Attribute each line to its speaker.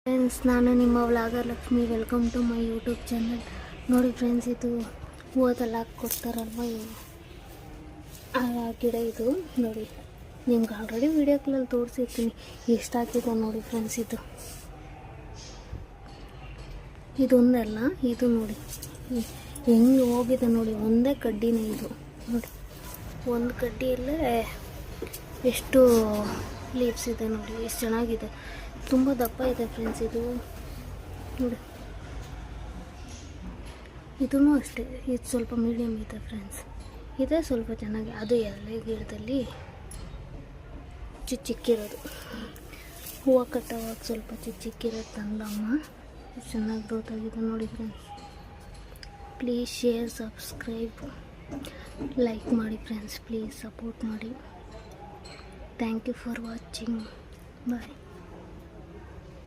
Speaker 1: Friends, ನಾನು ನಿಮ್ಮ vlogger Lakshmi. Welcome to my YouTube channel. ನೋಡಿ ಫ್ರೆಂಡ್ಸ್, ಇದು ಹೂವದೆಲ್ಲ ಕೊಡ್ತಾರಲ್ವ, ಆ ಗಿಡ ಇದು ನೋಡಿ. ನಿಮ್ಗೆ ಆಲ್ರೆಡಿ ವೀಡಿಯೋಗಳಲ್ಲಿ ತೋರಿಸಿರ್ತೀನಿ ಎಷ್ಟಾಗಿದೆ ನೋಡಿ ಫ್ರೆಂಡ್ಸ್. ಇದೊಂದಲ್ಲ, ಇದು ನೋಡಿ ಹೆಂಗೆ ಹೋಗಿದೆ ನೋಡಿ. ಒಂದೇ ಕಡ್ಡಿನೇ ಇದು ನೋಡಿ. ಒಂದು ಕಡ್ಡಿಯಲ್ಲೇ ಎಷ್ಟು ಲೀವ್ಸ್ ಇದೆ ನೋಡಿ, ಎಷ್ಟು ಚೆನ್ನಾಗಿದೆ. ತುಂಬ ದಪ್ಪ ಇದೆ ಫ್ರೆಂಡ್ಸ್ ಇದು ನೋಡಿ. ಇದೂ ಅಷ್ಟೇ, ಇದು ಸ್ವಲ್ಪ ಮೀಡಿಯಮ್ ಇದೆ ಫ್ರೆಂಡ್ಸ್. ಇದೇ ಸ್ವಲ್ಪ ಚೆನ್ನಾಗಿ, ಅದು ಎಲೆ ಗಿಡದಲ್ಲಿ ಚಿಕ್ಕಿರೋದು. ಹೂವು ಕಟ್ಟೋವಾಗ ಸ್ವಲ್ಪ ಚಿಕ್ಕಿರೋದು ತಂದಮ್ಮ. ಎಷ್ಟು ಚೆನ್ನಾಗಿ ಗ್ರೋತ್ ಆಗಿದೆ ನೋಡಿ friends. Please share, subscribe, like ಮಾಡಿ ಫ್ರೆಂಡ್ಸ್. ಪ್ಲೀಸ್ ಸಪೋರ್ಟ್ ಮಾಡಿ. Thank you for watching. Bye.